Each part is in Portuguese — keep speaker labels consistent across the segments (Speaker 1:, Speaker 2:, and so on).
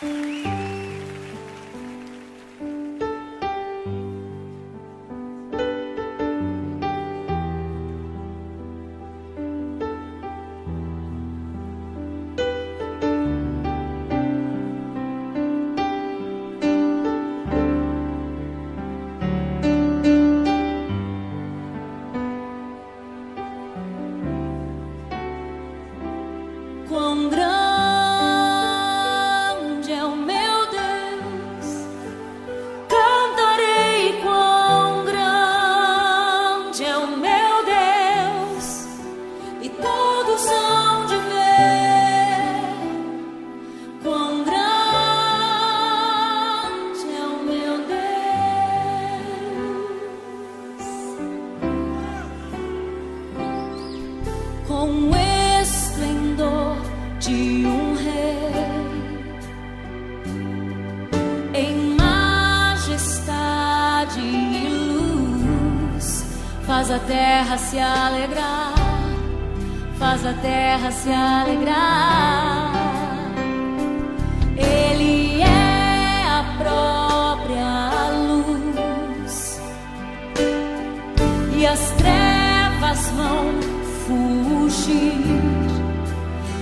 Speaker 1: Quão grande é o meu Deus, cantarei quão grande é o meu Deus, e todos hão de ver quão grande é o meu Deus. Com esplendor de um rei, em majestade e luz, faz a terra se alegrar, faz a terra se alegrar. Ele é a própria luz, e as trevas vão fugir,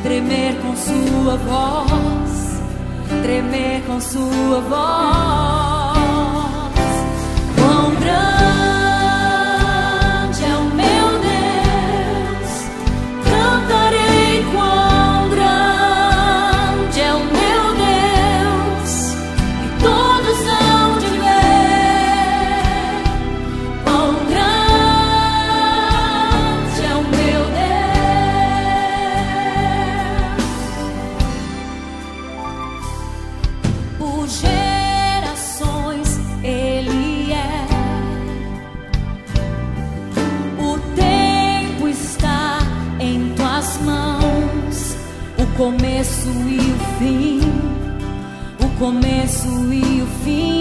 Speaker 1: tremer com sua voz, tremer com sua voz. Quão grande é o meu Deus, cantarei quão grande é o meu Deus, e todos hão de ver quão grande é o meu Deus. Por gerações Ele é, o tempo está em tuas mãos, o começo e o fim, o começo e o fim.